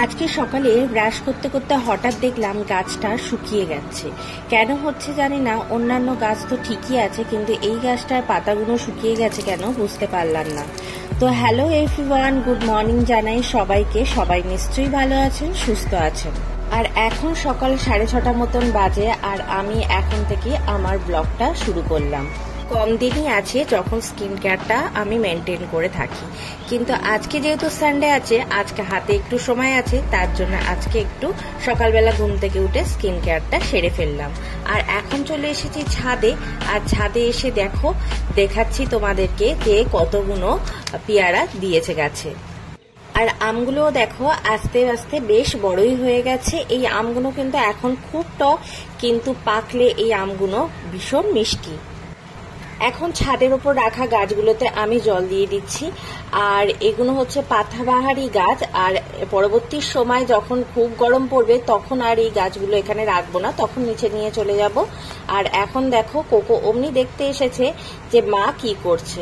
আজকে সকালে ব্রাশ করতে করতে হঠাৎ দেখলাম গাছটা শুকিয়ে গেছে। কেন হচ্ছে জানি না, অন্যান্য গাছ তো ঠিকই আছে, কিন্তু এই গাছটার পাতাগুলো শুকিয়ে গেছে কেন বুঝতে পারলাম না। তো হ্যালো এভরিওয়ান, গুড মর্নিং জানাই সবাইকে। সবাই নিশ্চয়ই ভালো আছেন, সুস্থ আছেন। আর এখন সকাল 6:30 মতন বাজে, আর আমি এখন থেকে আমার ব্লগটা শুরু করলাম। কম দিনই আছে যখন স্কিন কেয়ারটা আমি মেনটেন করে থাকি, কিন্তু আজকে যেহেতু সানডে আছে, আজকে হাতে একটু সময় আছে, তার জন্য আজকে একটু সকালবেলা ঘুম থেকে উঠে স্কিন কেয়ারটা সেরে ফেললাম। আর এখন চলে এসেছি ছাদে, আর ছাদে এসে দেখাচ্ছি তোমাদেরকে যে কতগুলো পেয়ারা দিয়েছে গাছে। আর আমগুলোও দেখো আস্তে আস্তে বেশ বড়ই হয়ে গেছে। এই আমগুলো কিন্তু এখন খুব টক, কিন্তু পাকলে এই আমগুলো ভীষণ মিষ্টি। এখন ছাদের উপর রাখা গাছগুলোতে আমি জল দিয়ে দিচ্ছি। আর এগুলো হচ্ছে পাতাবাহারি গাছ, আর পরবর্তী সময় যখন খুব গরম পড়বে তখন আর এই গাছগুলো এখানে রাখবো না, তখন নিচে নিয়ে চলে যাব। আর এখন দেখো কোকো অমনি দেখতে এসেছে যে মা কি করছে।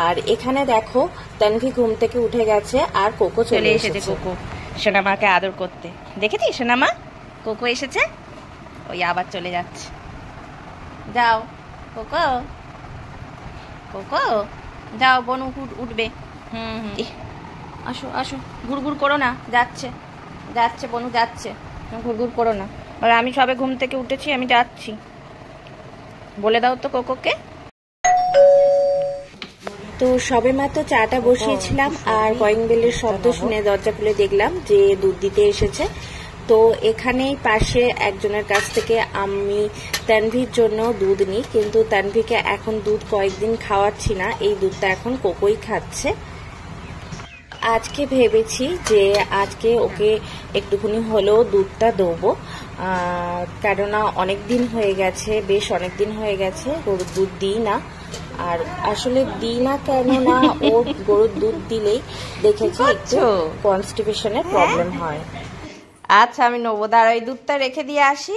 আর এখানে দেখো তানভি ঘুম থেকে উঠে গেছে, আর কোকো চলে এসেছে। কোকো সোনামাকে আদর করতে, দেখেছিস সোনামা? কোকো এসেছে, ওই আবার চলে যাচ্ছে। যাও কোকো, কোকো যাও, বনু উঠবে। আসো আসো, ঘুরঘুর করো না, যাচ্ছে যাচ্ছে বনু যাচ্ছে, ঘুরঘুর করো না। আর আমি সবে ঘুম থেকে উঠেছি, আমি যাচ্ছি। বলে দাও তো কোকোকে। তো সবে মাত্র চাটা বসিয়েছিলাম, আর কলিং বেলের শব্দ শুনে দরজা খুলে দেখলাম যে দুধ দিতে এসেছে। তো এখানেই পাশে একজনের কাছ থেকে আমি তানভির জন্য দুধ নিই, কিন্তু তানভিকে এখন দুধ কয়েকদিন খাওয়াচ্ছি না, এই দুধটা এখন কোকোই খাচ্ছে। আজকে ভেবেছি যে আজকে ওকে একটুখানি হলেও দুধটা দেবো, কেননা অনেক দিন হয়ে গেছে, বেশ অনেক দিন হয়ে গেছে গরুর দুধ দিই না। আর আসলে দিই না কেননা ও গরুর দুধ দিলেই দেখেছি একটু কনস্টিপেশনের প্রবলেম হয়। আচ্ছা আমি নেবো, দাঁড়া ওই দুধটা রেখে দিয়ে আসি।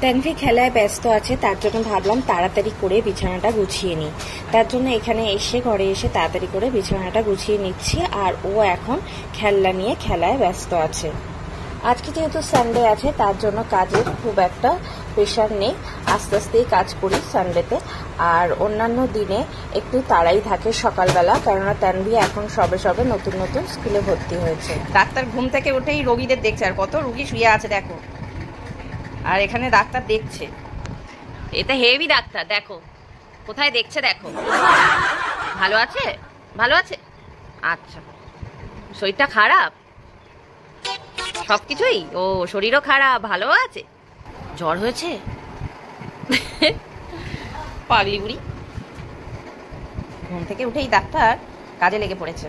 তানভি খেলায় ব্যস্ত আছে, তার জন্য ভাবলাম তাড়াতাড়ি করে বিছানাটা গুছিয়ে নিই। তার জন্য এখানে এসে ঘরে এসে তাড়াতাড়ি করে বিছানাটা গুছিয়ে নিচ্ছি। আর ও এখন খেলনা নিয়ে খেলায় ব্যস্ত আছে। আজকে যেহেতু সানডে আছে, তার জন্য কাজের খুব একটা প্রেশার নেই, আস্তে আস্তেই কাজ করি সানডেতে। আর অন্যান্য দিনে একটু তাড়াই থাকে সকালবেলা, কেননা তানভি এখন সবে সবে নতুন নতুন স্কুলে ভর্তি হয়েছে। ডাক্তার ঘুম থেকে উঠেই রোগীদের দেখছে, আর কত রোগী শুয়ে আছে দেখো। আর এখানে ডাক্তার দেখছে, এটা হেভি ডাক্তার, দেখো কোথায় দেখছে, দেখো। ভালো আছে, ভালো আছে। আচ্ছা, শরীরটা খারাপ সবকিছুই? ও শরীরও খারাপ, ভালো আছে। জ্বর হয়েছে? পাগলি বুড়ি। ঘুম থেকে উঠেই ডাক্তার কাজে লেগে পড়েছে।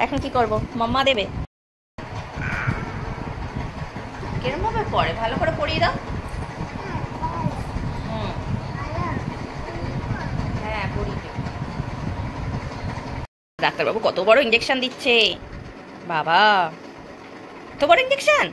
এখন কি করব? মাম্মা দেবে? কিরম ভাবে পড়ে? ভালো করে পড়িয়ে দাও। হ্যাঁ পড়িয়ে। ডাক্তারবাবু কত বড় ইঞ্জেকশন দিচ্ছে, বাবা তো বড় ইঞ্জেকশন।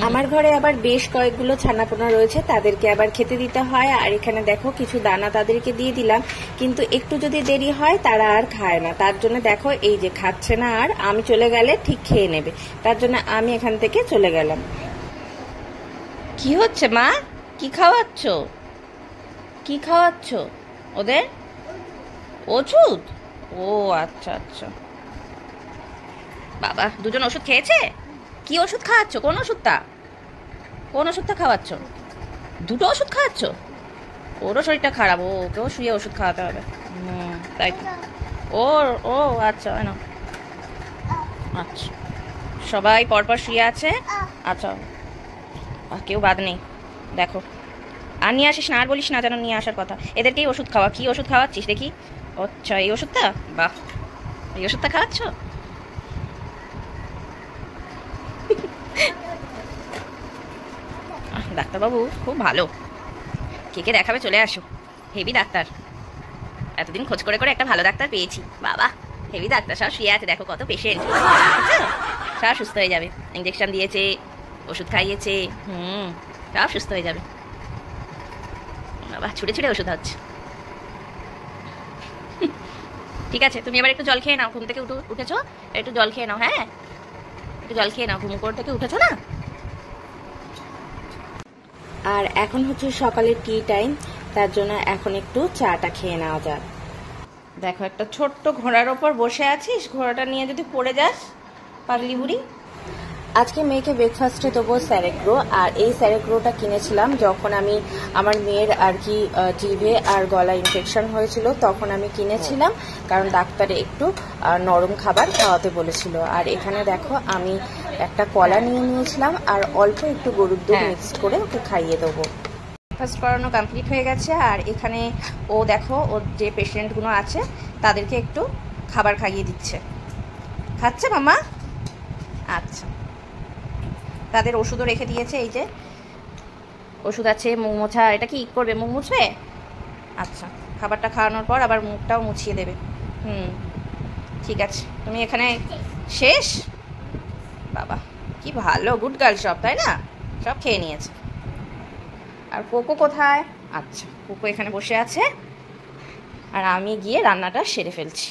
আমার ঘরে আবার বেশ কয়েকগুলো ছানাপোনা রয়েছে, তাদেরকে আবার খেতে দিতে হয়। আর এখানে দেখো কিছু দানা তাদেরকে দিয়ে দিলাম, কিন্তু একটু যদি দেরি হয় তারা আর খায় না। তার জন্য দেখো এই যে খাচ্ছে না, আর আমি চলে গেলে ঠিক খেয়ে নেবে, তার জন্য আমি এখান থেকে চলে গেলাম। কি হচ্ছে মা? কি খাওয়াচ্ছ? কি খাওয়াচ্ছ ওদের? ওষুধ? ও আচ্ছা আচ্ছা। বাবা দুজন ওষুধ খেয়েছে? কি ওষুধ খাওয়াচ্ছ? কোন ওষুধটা? কোন ওষুধটা খাওয়াচ্ছ? দুটো ওষুধ খাওয়াচ্ছ? ওরও শরীরটা খারাপ, ওকেও শুয়ে ওষুধ খাওয়াতে হবে। তাই তো। ও আচ্ছা না, আচ্ছা সবাই পরপর শুয়ে আছে। আচ্ছা কেউ বাদ নেই। দেখো আর নিয়ে আসিস না, আর বলিস না যেন নিয়ে আসার কথা। এদেরকেই ওষুধ খাওয়া। কি ওষুধ খাওয়াচ্ছিস দেখি? আচ্ছা এই ওষুধটা, বাহ এই ওষুধটা খাওয়াচ্ছ। ডাক্তারবাবু খুব ভালো, কে কে দেখাবে চলে আসো, হেভি ডাক্তার। এতদিন খোঁজ করে করে একটা ভালো ডাক্তার পেয়েছি, বাবা হেভি ডাক্তার। সব শুয়ে আছে, দেখো কত পেশেন্ট, সব সুস্থ হয়ে যাবে। ইঞ্জেকশন দিয়েছে, ওষুধ খাইয়েছে, সব সুস্থ হয়ে যাবে। বাবা ছুটে ছুটে ওষুধ হচ্ছে। ঠিক আছে, তুমি এবার একটু জল খেয়ে নাও, ঘুম থেকে উঠেছো, একটু জল খেয়ে নাও। হ্যাঁ, একটু জল খেয়ে নাও, ঘুম করে থেকে উঠেছো না। আর এখন হচ্ছে সকালের টি টাইম, তার জন্য এখন একটু চাটা খেয়ে নেওয়া যাক। দেখো, একটা ছোট্ট ঘোড়ার ওপর বসে আছিস, ঘোড়াটা নিয়ে যদি পড়ে যাস, পাগলি বুড়ি। আজকে মেয়েকে ব্রেকফাস্টে দেবো স্যারেগ্রো, আর এই স্যারেগ্রোটা কিনেছিলাম যখন আমি আমার মেয়ের আর কি জিভে আর গলা ইনফেকশন হয়েছিল, তখন আমি কিনেছিলাম, কারণ ডাক্তারে একটু নরম খাবার খাওয়াতে বলেছিল। আর এখানে দেখো আমি একটা কলা নিয়ে নিয়েছিলাম আর অল্প একটু গরুর দুধ মিক্সড করে ওকে খাইয়ে দেবো। ব্রেকফাস্ট করানো কমপ্লিট হয়ে গেছে, আর এখানে ও দেখো ওর যে পেশেন্টগুলো আছে তাদেরকে একটু খাবার খাইয়ে দিচ্ছে। খাচ্ছে মামা? আচ্ছা, তাদের ওষুধও রেখে দিয়েছে, এই যে ওষুধ আছে, মুখ মোছা। এটা কি করবে, মুখ মুছবে? আচ্ছা, খাবারটা খাওয়ানোর পর আবার মুখটাও মুছিয়ে দেবে। ঠিক আছে, তুমি এখানে শেষ। বাবা কি ভালো, গুড গার্ল সব, তাই না? সব খেয়ে নিয়েছে। আর কোকো কোথায়? আচ্ছা, কোকো এখানে বসে আছে, আর আমি গিয়ে রান্নাটা সেরে ফেলছি।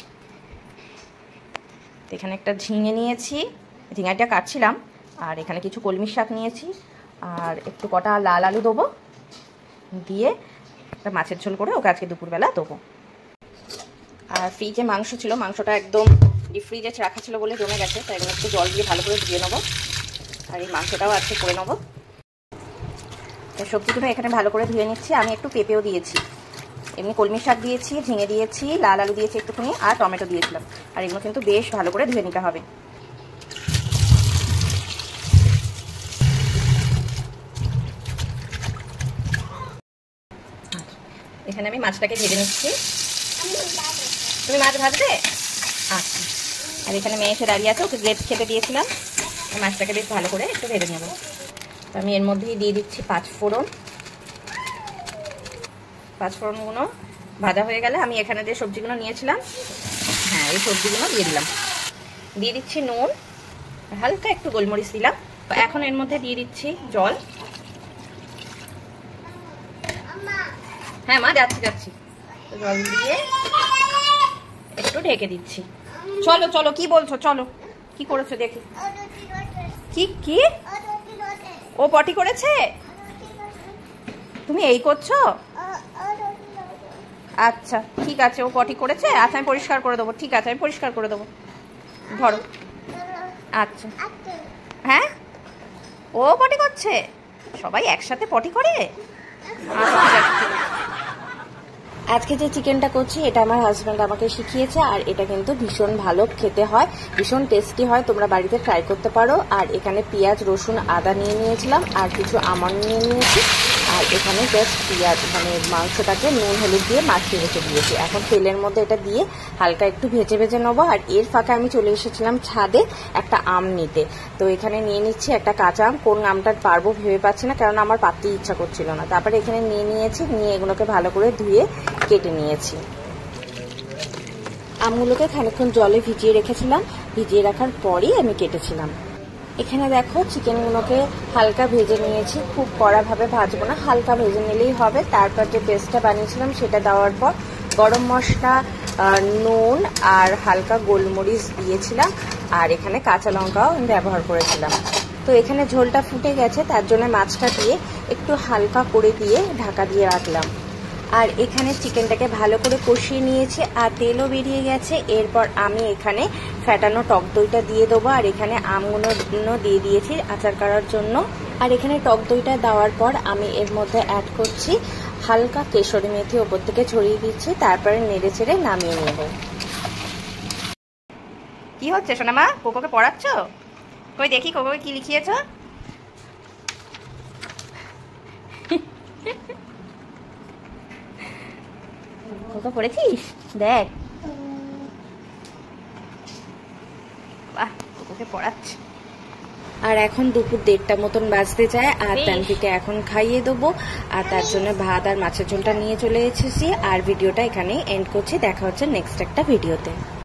এখানে একটা ঝিঙে নিয়েছি, ঝিঙাটা কাটছিলাম, আর এখানে কিছু কলমি শাক নিয়েছি, আর একটু কটা লাল আলু দেবো, দিয়ে একটা মাছের ঝোল করে ওকে আজকে দুপুরবেলা দেবো। আর ফ্রিজে মাংস ছিল, মাংসটা একদম ডিপ ফ্রিজে রাখা ছিল বলে জমে গেছে, তাই এগুলো একটু জল দিয়ে ভালো করে ধুয়ে নেবো, আর এই মাংসটাও আজকে করে নেবো। তো সবজিগুলো এখানে ভালো করে ধুয়ে নিচ্ছি। আমি একটু পেঁপেও দিয়েছি, এমনি কলমি শাক দিয়েছি, ঝিঙে দিয়েছি, লাল আলু দিয়েছি একটুখানি, আর টমেটো দিয়েছিলাম। আর এগুলো কিন্তু বেশ ভালো করে ধুয়ে নিতে হবে। এখানে আমি মাছটাকে ভেজে নিচ্ছি। তুমি মাছ ভাজবে? আচ্ছা। আর এখানে মেয়ে এসে দাঁড়িয়ে আছে, ওকে গ্রেপস খেতে দিয়েছিলাম, মাছটাকে বেশ ভালো করে একটু ভেজে নেব। তো আমি এর মধ্যেই দিয়ে দিচ্ছি পাঁচফোড়ন। পাঁচফোড়নগুলো ভাজা হয়ে গেলে আমি এখানে যে সবজিগুলো নিয়েছিলাম, হ্যাঁ এই সবজিগুলো দিয়ে দিলাম। দিয়ে দিচ্ছি নুন, হালকা একটু গোলমরিচ দিলাম। এখন এর মধ্যে দিয়ে দিচ্ছি জল। হ্যাঁ মা, যাচ্ছি যাচ্ছি। জল দিয়ে একটু ঢেকে দিচ্ছি। চলো চলো, কি বলছো? চলো, কি করেছো দেখি। কি কি? ও পটি করেছে? তুমি এই করছো? আচ্ছা ঠিক আছে, ও পটি করেছে। আচ্ছা আমি পরিষ্কার করে দেবো। ঠিক আছে, আমি পরিষ্কার করে দেবো, ধরো। আচ্ছা হ্যাঁ, ও পটি করছে? সবাই একসাথে পটি করে? আজকে যে চিকেনটা করছি এটা আমার হাজব্যান্ড আমাকে শিখিয়েছে, আর এটা কিন্তু ভীষণ ভালো খেতে হয়, ভীষণ টেস্টি হয়, তোমরা বাড়িতে ট্রাই করতে পারো। আর এখানে পেঁয়াজ রসুন আদা নিয়ে নিয়েছিলাম, আর কিছু আমন্ড নিয়ে নিয়েছি, আর এখানে জাস্ট পেঁয়াজ মানে মাংসটাকে নুন হলুদ দিয়ে মাখিয়ে রেখে দিয়েছি। এখন তেলের মধ্যে এটা দিয়ে হালকা একটু ভেজে ভেজে নেবো। আর এর ফাঁকে আমি চলে এসেছিলাম ছাদে একটা আম নিতে। তো এখানে নিয়ে নিচ্ছি একটা কাঁচা আম, কোন আমটা পারবো ভেবে পাচ্ছি না, কারণ আমার পাততেই ইচ্ছা করছিল না। তারপরে এখানে নিয়ে নিয়েছি, নিয়ে এগুলোকে ভালো করে ধুয়ে কেটে নিয়েছি। আমগুলোকে খানিকক্ষণ জলে ভিজিয়ে রেখেছিলাম, ভিজিয়ে রাখার পরই আমি কেটেছিলাম। এখানে দেখো চিকেনগুলোকে হালকা ভেজে নিয়েছি, খুব কড়াভাবে ভাজবো না, হালকা ভেজে নিলেই হবে। তারপর যে পেস্টটা বানিয়েছিলাম সেটা দেওয়ার পর গরম মশলা, নুন আর হালকা গোলমরিচ দিয়েছিলাম, আর এখানে কাঁচা লঙ্কাও ব্যবহার করেছিলাম। তো এখানে ঝোলটা ফুটে গেছে, তার জন্য মাছটা দিয়ে একটু হালকা করে দিয়ে ঢাকা দিয়ে রাখলাম। আর এখানে চিকেনটাকে ভালো করে কষিয়ে নিয়েছি, আর তেলও বেরিয়ে গেছে। এরপর আমি এখানে ফ্যাটানো টক দইটা দিয়ে দেবো, আর এখানে আমগুলো দিয়ে দিয়েছি আচার করার জন্য। আর এখানে টক দইটা দেওয়ার পর আমি এর মধ্যে অ্যাড করছি হালকা কেশরি মেথি, ওপর থেকে ছড়িয়ে দিচ্ছি, তারপরে নেড়ে ছেড়ে নামিয়ে নেব। কি হচ্ছে সোনামা? কোকোকে পড়াচ্ছ? কই দেখি কোকোকে কি লিখিয়েছ। কোকো পড়েছিস? দেখ, বাহ, কোকোকে পড়াচ্ছে। আর এখন দুপুর 1:30 মতন বাজতে যায়, আর তানভিকে এখন খাইয়ে দেবো। আর তার জন্য ভাত আর মাছের ঝোলটা নিয়ে চলে এসেছি। আর ভিডিওটা এখানেই এন্ড করছি, দেখা হচ্ছে নেক্সট একটা ভিডিওতে।